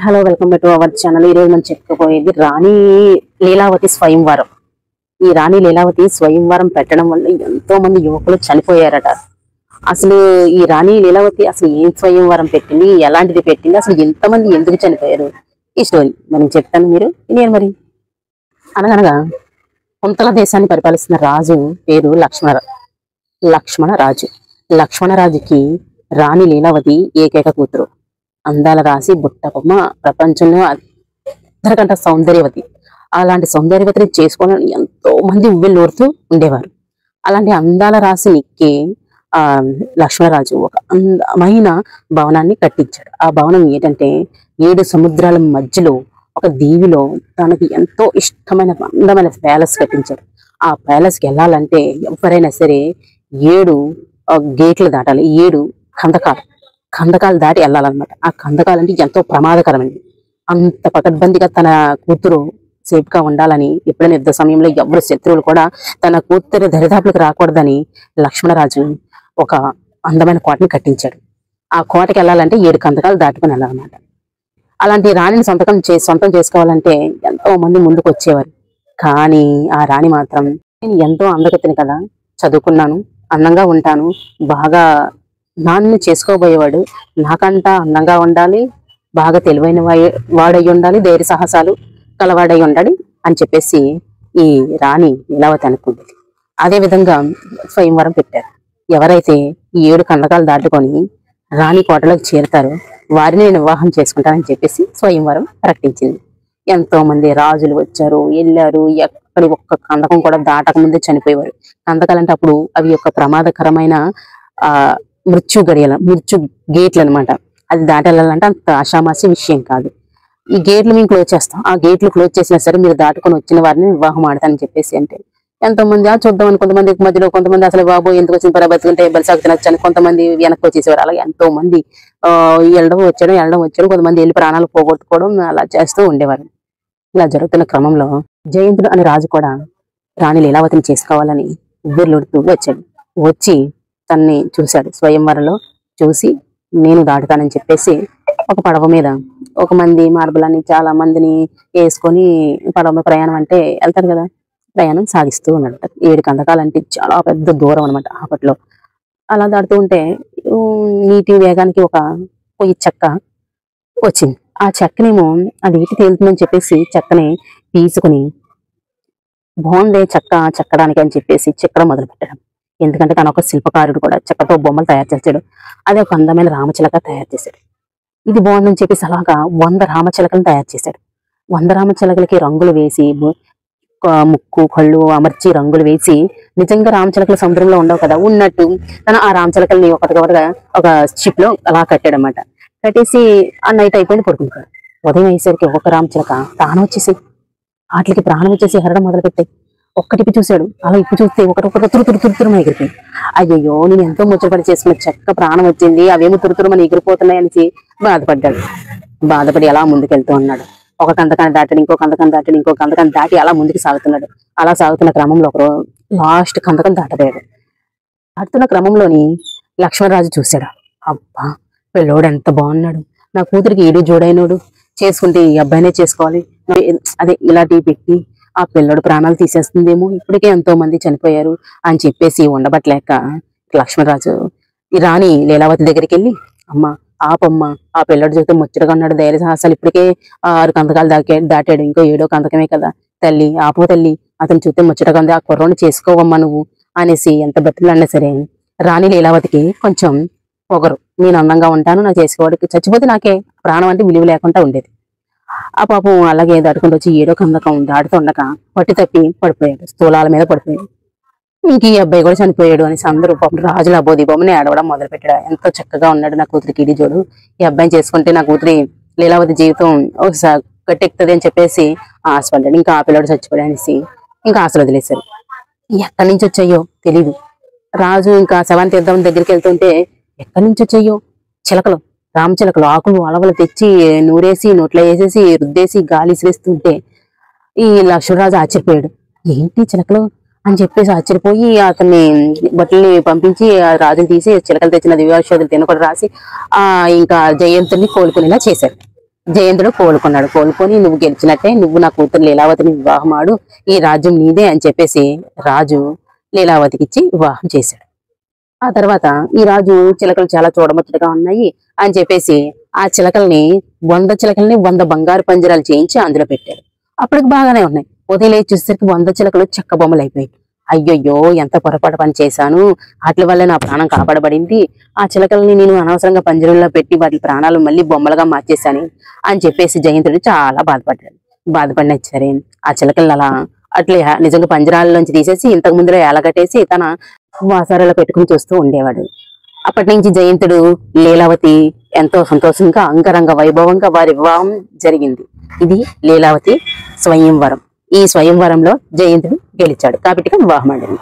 Hello, welcome back to our channel. ఈ రోజు మనం చెప్పుకోబోయేది రాణి లీలావతి స్వయంవరం. ఈ రాణి లీలావతి స్వయంవరం పెట్టడం వల్ల ఎంతో మంది యువకులు చనిపోయారట. అసలు ఈ రాణి లీలావతి అసలు ఏం స్వయంవరం పెట్టింది, ఎలాంటిది పెట్టింది, అసలు ఎంతమంది ఎందుకు చనిపోయారు, ఈ స్టోరీ మనం చెప్తాను. నేను మరి అనగనగా కొంతల దేశాన్ని పరిపాలిస్తున్న రాజు పేరు లక్ష్మణరాజు. లక్ష్మణరాజుకి రాణి లీలావతి ఏకైక కూతురు. అందాల రాసి బుట్టబొమ్మ, ప్రపంచంలో అందరికంటే సౌందర్యవతి. అలాంటి సౌందర్యవతిని చేసుకోవాలని ఎంతో మంది ఉవ్వెళ్ళూరుతూ ఉండేవారు. అలాంటి అందాల రాశినికి లక్ష్మణరాజు ఒక అందమైన భవనాన్ని కట్టించాడు. ఆ భవనం ఏంటంటే 7 సముద్రాల మధ్యలో ఒక దీవిలో తనకి ఎంతో ఇష్టమైన అందమైన ప్యాలెస్ కట్టించాడు. ఆ ప్యాలెస్కి వెళ్ళాలంటే ఎవరైనా సరే 7 గేట్లు దాటాలి. 7 కందకాలు దాటి వెళ్ళాలన్నమాట. ఆ కందకాలు అంటే ఎంతో ప్రమాదకరమైనది. అంత పకడ్బందీగా తన కూతురు సేఫ్ గా ఉండాలని, ఎప్పుడైనా యుద్ధ సమయంలో ఎవరు శత్రువులు కూడా తన కూతురు దరిదాపులకు రాకూడదని లక్ష్మణరాజు ఒక అందమైన కోటని కట్టించాడు. ఆ కోటకి వెళ్ళాలంటే 7 కందకాలు దాటుకుని వెళ్ళాలన్నమాట. అలాంటి రాణిని సొంతం చేసుకోవాలంటే ఎంతో మంది ముందుకు వచ్చేవారు. కానీ ఆ రాణి మాత్రం, నేను ఎంతో అందగతిని కదా, చదువుకున్నాను, అందంగా ఉంటాను, బాగా నాన్ను చేసుకోబోయేవాడు నాకంట అందంగా ఉండాలి, బాగా తెలివైన వాడై ఉండాలి, ధైర్య సాహసాలు కలవాడై ఉండాలి అని చెప్పేసి ఈ రాణి లీలావతి అనుకుంది. అదే విధంగా స్వయంవరం పెట్టారు. ఎవరైతే ఈ 7 కందకాలు దాటుకొని రాణి కోటలోకి చేరుతారో వారిని నేను వివాహం చేసుకుంటానని చెప్పేసి స్వయంవరం ప్రకటించింది. ఎంతో మంది రాజులు వచ్చారు, వెళ్ళారు. ఎక్కడి ఒక్క కందకం కూడా దాటక ముందే చనిపోయేవారు. కందకాలంటే అప్పుడు అవి యొక్క ప్రమాదకరమైన మృత్యు గేట్లు అనమాట. అది దాటాలంటే అంత ఆషామాషి విషయం కాదు. ఈ గేట్లు మేము క్లోజ్ చేస్తాం, ఆ గేట్లు క్లోజ్ చేసినా సరే మీరు దాటుకొని వచ్చిన వారిని వివాహం ఆడతానని చెప్పేసి అంటే ఎంతో మంది చూద్దామని, కొంతమంది మధ్యలో, కొంతమంది అసలు బాబు ఎందుకు వచ్చిన పరబతుకుంటే బలిసాగు తినొచ్చని కొంతమంది వెనక్కి వచ్చేసేవారు. అలాగే ఎంతో మంది వెళ్ళడం వచ్చాడు, కొంతమంది వెళ్ళి ప్రాణాలు పోగొట్టుకోవడం అలా చేస్తూ ఉండేవారు. ఇలా జరుగుతున్న క్రమంలో జయంతుడు అనే రాజు కూడా రాణి లీలావతిని చేసుకోవాలని ఉవ్విర్లూడుతూ వచ్చాడు. వచ్చి తన్ని చూశాడు. స్వయంవరంలో చూసి నేను దాటుతానని చెప్పేసి ఒక పడవ మీద ఒక మంది మార్బులని చాలా మందిని వేసుకొని పడవ ప్రయాణం అంటే వెళ్తారు కదా, ప్రయాణం సాగిస్తూ ఉన్నాడు. 7 కందకాలంటే చాలా పెద్ద దూరం అనమాట. అప్పట్లో అలా దాటుతూ ఉంటే నీటి వేగానికి ఒక పొయ్యి చెక్క వచ్చింది. ఆ చెక్కనేమో అది ఇటు తేలుతుందని చెప్పేసి చెక్కని తీసుకుని బాగుందే చెక్కడానికి అని చెప్పేసి చెక్కడం మొదలు పెట్టాడు. ఎందుకంటే తన ఒక శిల్పకారుడు కూడా చెక్కతో బొమ్మలు తయారు చేశాడు. అదే ఒక అందమైన రామచిలక తయారు చేశాడు. ఇది బాగుందని చెప్పేసి అలాగా 100 రామచిలకలను తయారు చేశాడు. 100 రామచిలకలకి రంగులు వేసి, ముక్కు కళ్ళు అమర్చి రంగులు వేసి, నిజంగా రామచిలకలు సముద్రంలో ఉండవు కదా, ఉన్నట్టు తన ఆ రామచిలకల్ని ఒకటిగా ఒక షిప్ లో అలా కట్టాడు అనమాట. కట్టేసి ఆ నైట్ అయిపోయింది, పడుకుంటాడు. ఉదయం అయ్యేసరికి ఒక్కొక్క రామచిలక ప్రాణం వచ్చేసి హరడం మొదలు పెట్టాయి. ఒక్కటిపి చూశాడు. అలా ఇప్పు చూస్తే ఒకటి తురుతురు ఎగిరిపోయి, అయ్యో నేను ఎంతో ముచ్చటపడి చేసుకున్న చెక్క ప్రాణం వచ్చింది, అవేమో తురుతురుమని ఎగిరిపోతున్నాయి అనేసి బాధపడి అలా ముందుకెళ్తూ ఉన్నాడు. ఒక కందకాన్ని దాటాడు, ఇంకో కందకాన్ని దాటి అలా ముందుకు సాగుతున్నాడు. అలా సాగుతున్న క్రమంలో ఒకరు లాస్ట్ కందకం దాటపోయాడు. దాటుతున్న క్రమంలోని లక్ష్మణరాజు చూశాడు. అబ్బా, పిల్లోడు ఎంత బాగున్నాడు, నా కూతురికి ఈడు జోడైనోడు, చేసుకుంటే ఈ అబ్బాయినే చేసుకోవాలి, అదే ఇలాంటివి పెట్టి ఆ పిల్లడు ప్రాణాలు తీసేస్తుందేమో, ఇప్పటికే ఎంతో మంది చనిపోయారు అని చెప్పేసి ఉండబట్టలేక లక్ష్మణరాజు ఈ రాణి లీలావతి దగ్గరికి వెళ్ళి, అమ్మ ఆపమ్మ, ఆ పిల్లడు చూస్తే ముచ్చటగా ఉన్నాడు, ధైర్య సాహసాలు, ఇప్పటికే 6 కందకాలు దాటాడు, ఇంకో 7వ కందకమే కదా, తల్లి ఆపో తల్లి, అతను చూస్తే ముచ్చటగా ఉంది, ఆ కుర్రోని చేసుకోవమ్మా నువ్వు అనేసి ఎంత బతిలాడినా సరే రాణి లీలావతికి కొంచెం పొగరు. నేను అందంగా ఉంటాను, నా చేసుకోవడానికి చచ్చిపోతే నాకే ప్రాణం అంటే విలువ లేకుండా ఉండేది. ఆ పాపం అలాగే దాటుకుంటూ వచ్చి 7వ కందకం దాటుతుండక పట్టి తప్పి పడిపోయాడు, స్థూలాల మీద పడిపోయాడు. ఇంక ఈ అబ్బాయి కూడా చనిపోయాడు అనేసి అందరూ పాపం రాజుల బొమ్మని ఆడవడం మొదలు పెట్టాడు. ఎంతో చక్కగా ఉన్నాడు నా కూతురికి ఇది జోడు, ఈ అబ్బాయిని చేసుకుంటే నా కూతురి లీలావతి జీవితం ఒకసారి గట్టెక్కుతుంది అని చెప్పేసి ఆశపడ్డాడు. ఇంకా ఆ పిల్లడు చచ్చిపోయాడు అనేసి ఇంకా ఆశలు వదిలేశారు. ఎక్కడి నుంచి వచ్చాయో తెలీదు. రాజు ఇంకా శవాన్ని తీద్దాం దగ్గరికి వెళ్తుంటే ఎక్కడి నుంచి వచ్చాయో చిలకలు, రామచిలకలు ఆకులు అలవలు తెచ్చి నూరేసి నోట్లో వేసేసి రుద్దేసి గాలి ఇసిరేస్తుంటే ఈ లక్ష్మణరాజు ఆశ్చర్యపోయాడు. ఏంటి చిలకలు అని చెప్పేసి ఆశ్చర్యపోయి అతన్ని బట్టల్ని పంపించి ఆ రాజుని తీసి చిలకలు తెచ్చిన దివ్యాషోధులు తిన కూడా రాసి ఇంకా జయంతుని కోలుకునేలా చేశారు. జయంతుడు కోలుకున్నాడు. కోలుకొని నువ్వు గెలిచినట్టే, నువ్వు నా కూతురు లీలావతిని వివాహం ఆడు, ఈ రాజ్యం నీదే అని చెప్పేసి రాజు లీలావతికి ఇచ్చి వివాహం చేశాడు. ఆ తర్వాత ఈ రాజు చిలకలు చాలా చూడముచ్చటగా ఉన్నాయి అని చెప్పేసి ఆ చిలకల్ని 100 చిలకల్ని 100 బంగారు పంజరాలు చేయించి అందులో పెట్టాడు. అప్పటికి బాగానే ఉన్నాయి. ఉదయం లేచి చూసేసరికి 100 చిలకలు చెక్క బొమ్మలు అయిపోయాయి. అయ్యయ్యో, ఎంత పొరపాటు పని చేశాను, వాటి వల్ల నా ప్రాణం కాపాడబడింది, ఆ చిలకల్ని నేను అనవసరంగా పంజరంలో పెట్టి వాటి ప్రాణాలు మళ్ళీ బొమ్మలుగా మార్చేశాను అని చెప్పేసి జయంతుడు చాలా బాధపడ్డాడు. బాధపడిన సరే ఆ చిలకల్ని అలా అట్లే నిజంగా పంజరాల్లోంచి తీసేసి ఇంతకు ముందులో ఏలగట్టేసి తన వాసారాలో పెట్టుకుని చూస్తూ ఉండేవాడు. అప్పటి నుంచి జయంతుడు లీలావతి ఎంతో సంతోషంగా అంగరంగ వైభవంగా వారి వివాహం జరిగింది. ఇది లీలావతి స్వయంవరం. ఈ స్వయంవరంలో జయంతుడు గెలిచాడు కాబట్టి వివాహం ఆడింది.